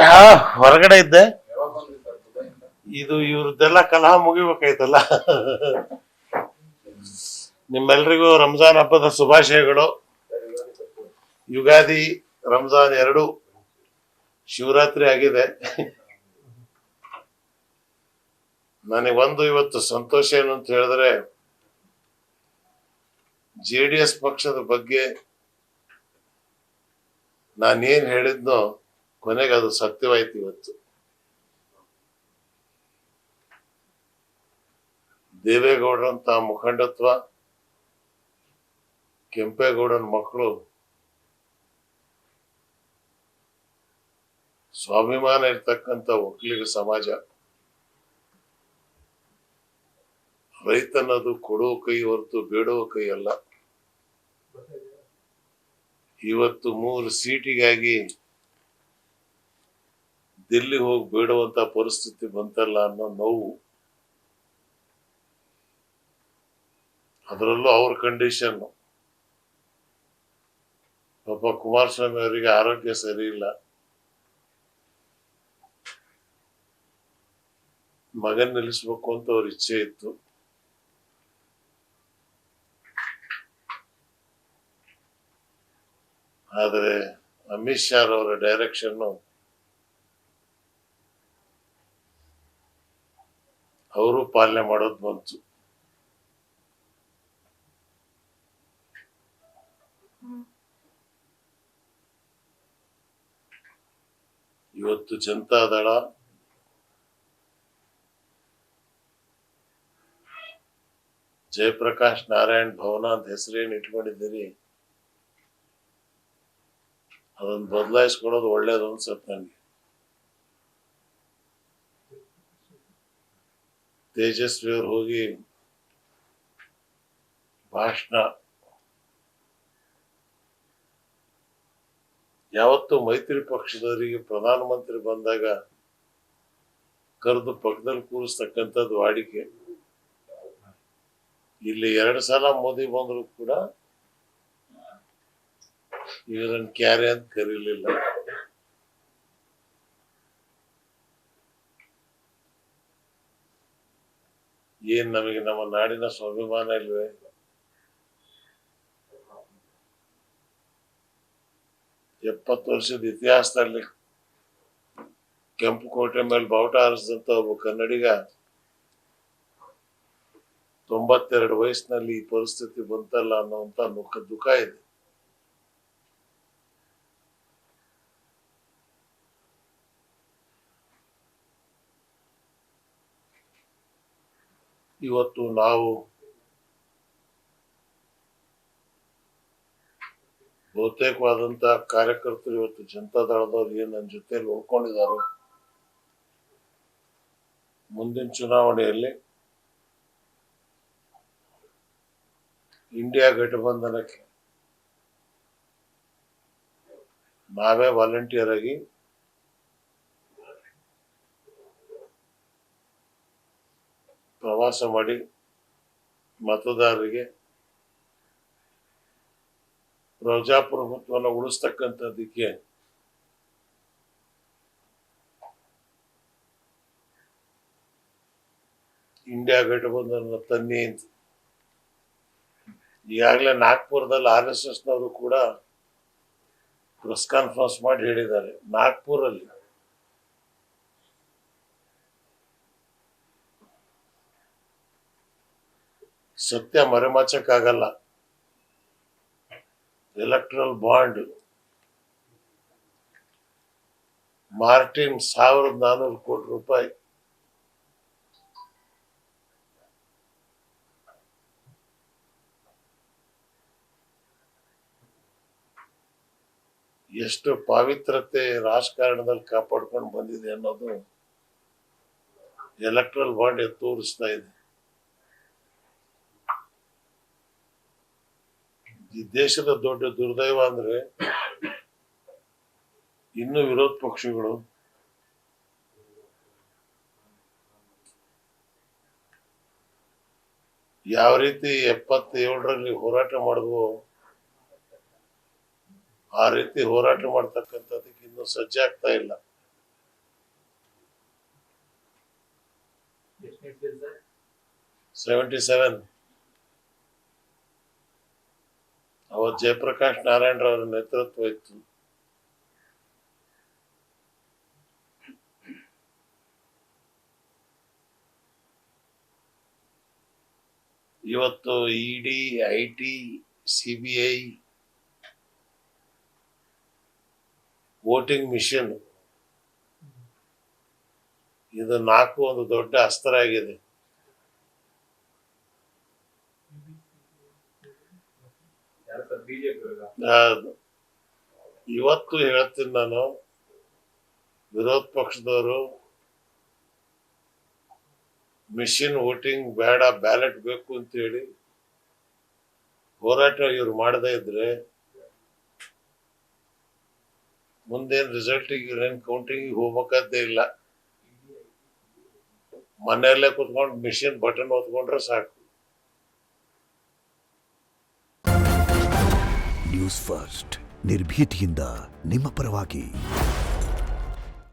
ಹಾ ಹೊರಗಡೆ ಇದ್ದೆ. ಇದು ಇವ್ರದ್ದೆಲ್ಲ ಕಲಹ ಮುಗಿಬೇಕಾಯ್ತಲ್ಲ. ನಿಮ್ಮೆಲ್ರಿಗೂ ರಂಜಾನ್ ಹಬ್ಬದ ಶುಭಾಶಯಗಳು. ಯುಗಾದಿ ರಂಜಾನ್ ಎರಡು ಶಿವರಾತ್ರಿ ಆಗಿದೆ. ನನಗೊಂದು ಇವತ್ತು ಸಂತೋಷ ಏನು ಅಂತ ಹೇಳಿದ್ರೆ, JDS ಪಕ್ಷದ ಬಗ್ಗೆ ನಾನೇನ್ ಹೇಳಿದ್ನೋ ಕೊನೆಗೆ ಅದು ಸತ್ಯವಾಯ್ತು. ಇವತ್ತು ದೇವೇಗೌಡರಂತ ಮುಖಂಡತ್ವ, ಕೆಂಪೇಗೌಡನ ಮಕ್ಕಳು ಸ್ವಾಭಿಮಾನ ಇರ್ತಕ್ಕಂಥ ಒಕ್ಕಲಿಗ ಸಮಾಜ, ರೈತನದು ಕೊಡುವ ಕೈ ಹೊರತು ಬೇಡುವ ಕೈ ಅಲ್ಲ. ಇವತ್ತು 3 ಸೀಟಿಗಾಗಿ ದಿಲ್ಲಿ ಹೋಗಿ ಬೇಡುವಂತ ಪರಿಸ್ಥಿತಿ ಬಂತಲ್ಲ ಅನ್ನೋ ನೋವು. ಅದರಲ್ಲೂ ಅವ್ರ ಕಂಡೀಷನ್, ಪಾಪ ಕುಮಾರಸ್ವಾಮಿ ಅವರಿಗೆ ಆರೋಗ್ಯ ಸರಿ ಇಲ್ಲ, ಮಗನ್ ನಿಲ್ಲಿಸ್ಬೇಕು ಅಂತ ಅವ್ರ ಇಚ್ಛೆ ಇತ್ತು. ಆದರೆ ಅಮಿತ್ ಶಾ ಅವರ ಡೈರೆಕ್ಷನ್ ಅವರು ಪಾಲನೆ ಮಾಡೋದು ಬಂತು. ಇವತ್ತು ಜನತಾದಳ ಜಯಪ್ರಕಾಶ್ ನಾರಾಯಣ್ ಭವನ ಅಂತ ಹೆಸರೇನು ಇಟ್ಕೊಂಡಿದ್ದೀರಿ, ಅದನ್ನು ಬದಲಾಯಿಸ್ಕೊಳ್ಳೋದು ಒಳ್ಳೇದು ಅನ್ಸತ್ ನನಗೆ. ತೇಜಸ್ವಿ ಅವ್ರು ಹೋಗಿ ಭಾಷಣ, ಯಾವತ್ತು ಮೈತ್ರಿ ಪಕ್ಷದವರಿಗೆ ಪ್ರಧಾನಮಂತ್ರಿ ಬಂದಾಗ ಕರೆದು ಪಕ್ಕದಲ್ಲಿ ಕೂರಿಸ್ತಕ್ಕಂಥದ್ದು ವಾಡಿಕೆ. ಇಲ್ಲಿ 2 ಸಲ ಮೋದಿ ಬಂದ್ರು ಕೂಡ ಇವರನ್ನ ಕ್ಯಾರೆ ಅಂತ ಕರೀಲಿಲ್ಲ. ಏನ್ ನಮಗೆ ನಮ್ಮ ನಾಡಿನ ಸ್ವಾಭಿಮಾನ ಇಲ್ವೇ? ಎಪ್ಪತ್ತು ವರ್ಷದ ಇತಿಹಾಸದಲ್ಲಿ ಕೆಂಪು ಕೋಟೆ ಮೇಲೆ ಬಾವುಟ ಹಾರಿಸಿದಂತ ಒಬ್ಬ ಕನ್ನಡಿಗ 92 ವಯಸ್ಸಿನಲ್ಲಿ ಈ ಪರಿಸ್ಥಿತಿ ಬಂತಲ್ಲ ಅನ್ನೋಂತ ದುಃಖ ಇದೆ. ಇವತ್ತು ನಾವು ಬಹುತೇಕವಾದಂತ ಕಾರ್ಯಕರ್ತರು ಇವತ್ತು ಜನತಾದಳದವ್ರು ಏನ್ ನನ್ನ ಜೊತೆಯಲ್ಲಿ ಉಳ್ಕೊಂಡಿದ್ದಾರೆ, ಮುಂದಿನ ಚುನಾವಣೆಯಲ್ಲಿ ಇಂಡಿಯಾ ಗಠಬಂಧನಕ್ಕೆ ನಾವೇ ವಾಲಂಟಿಯರ್ ಆಗಿ ಪ್ರವಾಸ ಮಾಡಿ ಮತದಾರರಿಗೆ ಪ್ರಜಾಪ್ರಭುತ್ವನ ಉಳಿಸ್ತಕ್ಕಂಥದ್ದಕ್ಕೆ ಇಂಡಿಯಾ ಗಠಬಂಧನ ತನ್ನಿ ಅಂತ ಈಗಾಗಲೇ ನಾಗ್ಪುರದಲ್ಲಿ RSSನವರು ಕೂಡ ಪ್ರೆಸ್ ಕಾನ್ಫರೆನ್ಸ್ ಮಾಡಿ ಹೇಳಿದ್ದಾರೆ. ನಾಗ್ಪುರಲ್ಲಿ ಸತ್ಯ ಮರೆಮಾಚಕ್ಕಾಗಲ್ಲ. ಎಲೆಕ್ಟ್ರಲ್ ಬಾಂಡ್ ಮಾರ್ಟಿನ್ 1400 ಕೋಟಿ ರೂಪಾಯಿ ಎಷ್ಟು ಪಾವಿತ್ರತೆ ರಾಜಕಾರಣದಲ್ಲಿ ಕಾಪಾಡ್ಕೊಂಡು ಬಂದಿದೆ ಅನ್ನೋದು ಎಲೆಕ್ಟ್ರಲ್ ಬಾಂಡ್ ತೋರಿಸ್ತಾ ಇದೆ. ಈ ದೇಶದ ದೊಡ್ಡ ದುರ್ದೈವ ಅಂದ್ರೆ ಇನ್ನು ವಿರೋಧ ಪಕ್ಷಗಳು ಯಾವ ರೀತಿ 77ರಲ್ಲಿ ಹೋರಾಟ ಮಾಡಿದ್ವೋ ಆ ರೀತಿ ಹೋರಾಟ ಮಾಡ್ತಕ್ಕಂಥದಕ್ಕೆ ಇನ್ನೂ ಇನ್ನು ಸಜ್ಜಾಗ್ತಾ ಇಲ್ಲ. ಎಷ್ಟನೇ ಸೀಸನ್ ಸರ್? 77. ಅವತ್ತು ಜಯಪ್ರಕಾಶ್ ನಾರಾಯಣರವರ ನೇತೃತ್ವ ಇತ್ತು. ಇವತ್ತು ಇಡಿ, ಐಟಿ, ಸಿಬಿಐ, ವೋಟಿಂಗ್ ಮಿಷನ್ ಇದು 4 ಒಂದು ದೊಡ್ಡ ಅಸ್ತ್ರ ಆಗಿದೆ. ಯಾರು ಸರ್? ಬಿಜೆಪಿ ಇವತ್ತು ಹೇಳ್ತೀನಿ ನಾನು, ವಿರೋಧ ಪಕ್ಷದವರು ಮಿಷಿನ್ ವೋಟಿಂಗ್ ಬೇಡ, ಬ್ಯಾಲೆಟ್ ಬೇಕು ಅಂತೇಳಿ ಹೋರಾಟ ಇವ್ರು ಮಾಡದೇ ಇದ್ರೆ ಮುಂದೇನು ರಿಸಲ್ಟಿಗೆ ಇವ್ರೇನು ಕೌಂಟಿಂಗ್ ಹೋಗ್ಬೇಕಾದ್ದೇ ಇಲ್ಲ. ಮನೆಯಲ್ಲೇ ಕುತ್ಕೊಂಡು ಮಿಷಿನ್ ಬಟನ್ ಒತ್ಕೊಂಡ್ರೆ ಸಾಕು. ನ್ಯೂಸ್ ಫಸ್ಟ್ ನಿರ್ಭೀತಿಯಿಂದ ನಿಮ್ಮ ಪರವಾಗಿ.